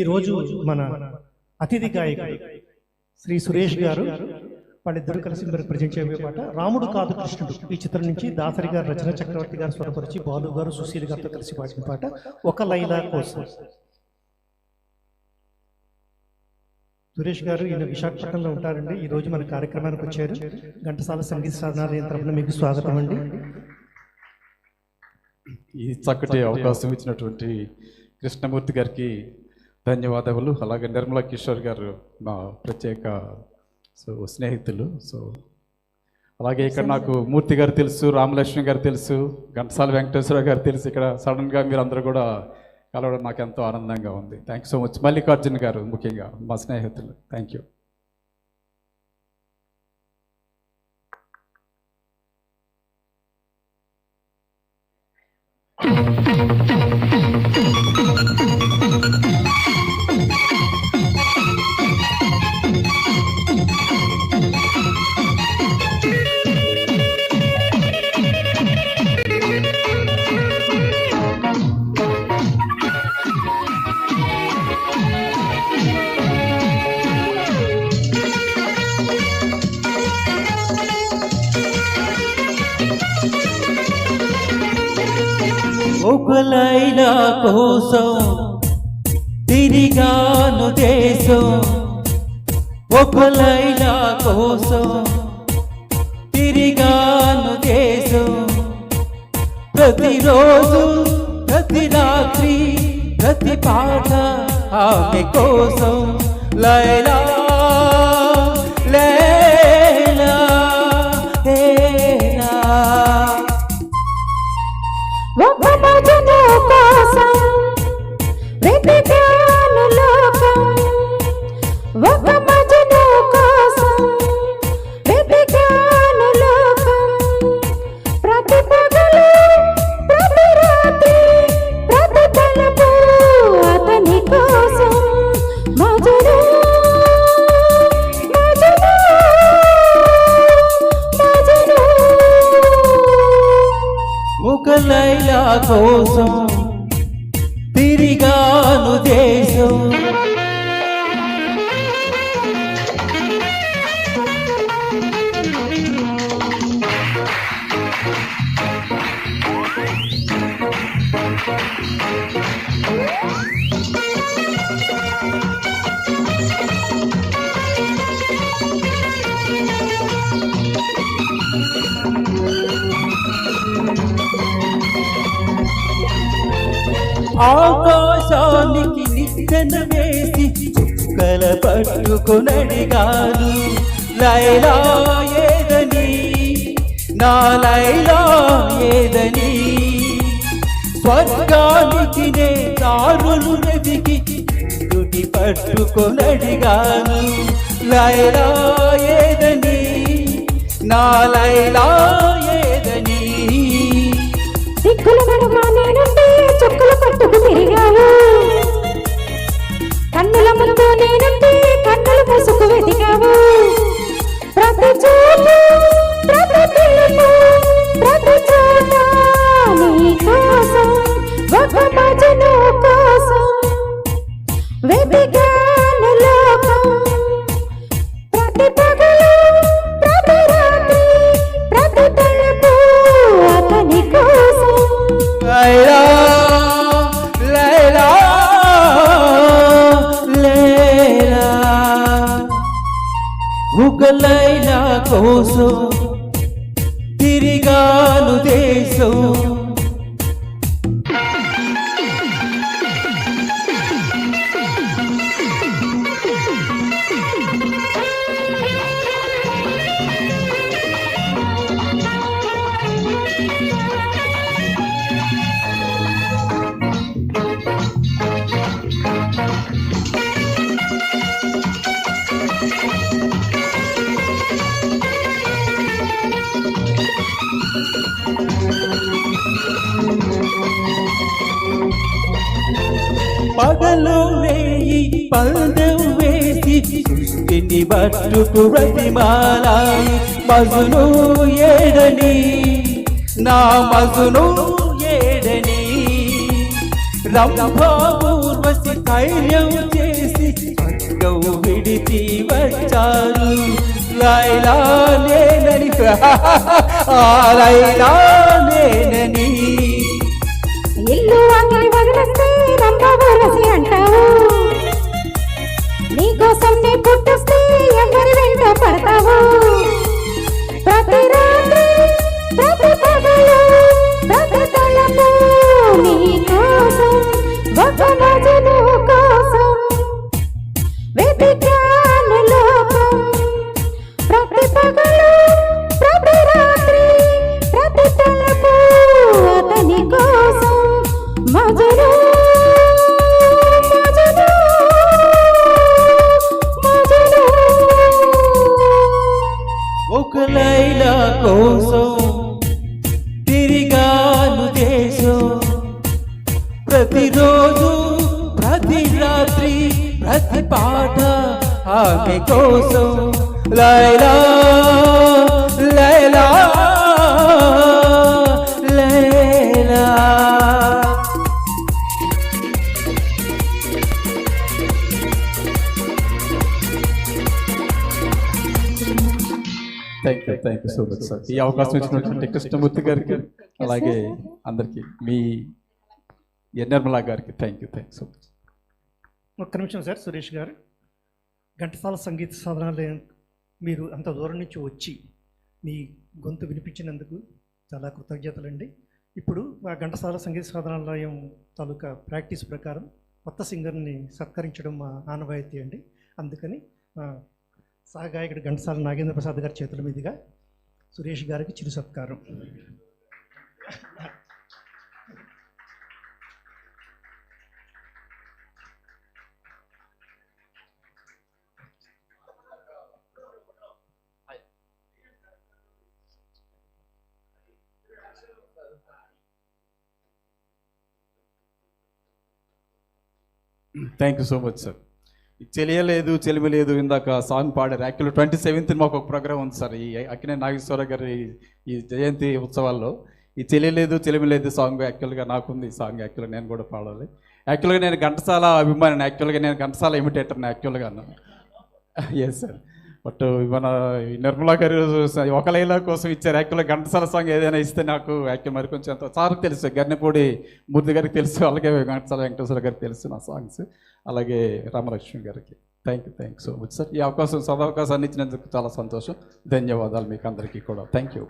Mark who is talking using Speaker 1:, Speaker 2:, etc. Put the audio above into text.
Speaker 1: ఈరోజు మన అతిథి గాయకుడు శ్రీ సురేష్ గారు వాళ్ళిద్దరూ కలిసి మీరు ప్రజెంట్ చేయబోయే పాట రాముడు కాదు కృష్ణుడు. ఈ చిత్రం నుంచి దాసరి గారు రచన, చక్రవర్తి గారు స్వరపరిచి బాలు గారు సుశీల్ గారితో కలిసి పాడిన పాట ఒక లైలా కోసం. సురేష్ గారు ఈయన విశాఖపట్నంలో ఉంటారండి. ఈ రోజు మన కార్యక్రమానికి వచ్చారు. ఘంటసాల సంగీత సాధనాలయం తరపున మీకు స్వాగతం అండి.
Speaker 2: ఈ చక్కటి అవకాశం ఇచ్చినటువంటి కృష్ణమూర్తి గారికి ధన్యవాదాలు. అలాగే నిర్మలా కిషోర్ గారు మా ప్రత్యేక స్నేహితులు. అలాగే ఇక్కడ నాకు మూర్తి గారు తెలుసు, రామలక్ష్మి గారు తెలుసు, ఘంటసాల వెంకటేశ్వర గారు తెలుసు. ఇక్కడ సడన్గా మీరు అందరూ కూడా కలవడం నాకు ఎంతో ఆనందంగా ఉంది. Thank you so much. Mallikarjun గారు ముఖ్యంగా మా స్నేహితులు. Thank you.
Speaker 3: ఒక లైలా కోసం తిరిగాను దేశం, ఒక లైలా కోసం తిరిగాను దేశం. ప్రతిరోజు ప్రతి రాత్రి ప్రతి పాట ఆమె కోసం. లైలా లైలా లైలా
Speaker 4: ఒక మజను కోసం వెతికాను లోకం, ఒక మజను కోసం వెతికాను లోకం. ప్రతి పగలు ప్రతి రాత్రి ప్రతి తలపు అతని కోసం. మజను మజను మజను
Speaker 3: ఒక లైలా కోసం తిరిగాను దేశం. ఆకాశానికి నిచ్చెన వేసి చుక్కల పట్టుకొనడిగాను. లైలా ఏదని, నా లైలా ఏదని. స్వర్గానికి నే దారులు వెతికి దుటి పట్టుకొనడిగాను. లైలా ఏదని, నా లైలా ఏదని.
Speaker 4: దిక్కులు నడుమ నేనుంటే చుక్కలు పట్టుకు తిరిగావు, కన్నుల ముందు నేనుంటే కన్నులు మూసుకు వెతికావు. ప్రతి చోటు ప్రతి పిలుపు ప్రతి చోట నీ కోసం, ఒక మజను కోసం వెతికాను లోకం. ప్రతి పగలు ప్రతి రాత్రి ప్రతి తలుపు అతని కోసం.
Speaker 3: లైలా లైలా లైలా ఒక లైలా కోసం తిరిగాను దేశం. పగలు వేయి పందెం వేసి సృష్టిని పట్టుకు ప్రతిమాలాయి. మజును ఏడని, నా మజును ఏడని. రంభా ఊర్వశి ధైర్యం చేసి స్వర్గం విడిచి వచ్చారు. లైలా నేనని ఆ లైలా నేనని.
Speaker 4: ఇల్లు వాకిలి వదిలేస్తే రంభవరసి అంటావు, నీకోసం నీ పుట్టొస్తే ఎవరి వెంట పడతావు. ప్రతి రాత్రి ప్రతి పగలు ప్రతి తలపు నీకోసం ఒక మజను కోసం వెతికాను లోకం. ప్రతి పగలు ప్రతి రాత్రి ప్రతి తలపు అతని కోసం మజను మజను మజను.
Speaker 3: ఒక లైలా కోసం తిరిగాను దేశం. ప్రతిరోజు ప్రతి రాత్రి ప్రతి పాట ఆమె కోసం. Laila Laila Laila.
Speaker 2: Thank you so much sir. ఈ అవకాశం ఇచ్చినటువంటి కృష్ణమూర్తి గారికి, అలాగే అందరికీ, మీ నిర్మలా గారికి థ్యాంక్ యూ సో మచ్.
Speaker 1: ఒక్క నిమిషం సార్. సురేష్ గారు, ఘంటసాల సంగీత సాధనాలయం మీరు అంత దూరం నుంచి వచ్చి మీ గొంతు వినిపించినందుకు చాలా కృతజ్ఞతలండి. ఇప్పుడు ఆ ఘంటసాల సంగీత సాధనాలయం తాలూకా ప్రాక్టీస్ ప్రకారం కొత్త సింగర్ని సత్కరించడం మా ఆనవాయితీ అండి. అందుకని సహగాయకుడు ఘంటసాల నాగేంద్ర ప్రసాద్ గారి చేతుల మీదుగా సురేష్ గారికి చిరు సత్కారం.
Speaker 2: Thank you so much sir. తెలియలేదు చెలిమలేదు ఇందాక సాంగ్ పాడారు. యాక్చువల్లీ 27th మాకు ఒక ప్రోగ్రామ్ ఉంది సార్, ఈ అక్కినే నాగేశ్వర గారి ఈ జయంతి ఉత్సవాల్లో. ఈ తెలియలేదు చెలిమలేదు సాంగ్ యాక్చువల్గా నాకుంది. ఈ సాంగ్ యాక్చువల్గా నేను కూడా పాడాలి. యాక్చువల్గా నేను ఘంటసాల అభిమానిని, యాక్చువల్గా నేను ఘంటసాల ఇమిటేటర్ని యాక్చువల్గా అన్నాను. Yes sir. బట్ మన నిర్మలా గారు ఒక లైలా కోసం ఇచ్చారు. యాక్చువల్గా ఘంటసాల సాంగ్ ఏదైనా ఇస్తే నాకు యాక్చువల్ మరి కొంచెం అంత సార్కి తెలుసు, గన్నెపూడి మూర్తి గారికి తెలుసు, అలాగే ఘంటసాల వెంకటేశ్వర గారికి తెలుసు నా సాంగ్స్, అలాగే రామలక్ష్మి గారికి. Thank you so much sir. ఈ అవకాశం సదవకాశాన్ని ఇచ్చినందుకు చాలా సంతోషం. ధన్యవాదాలు మీకు అందరికీ కూడా. Thank you.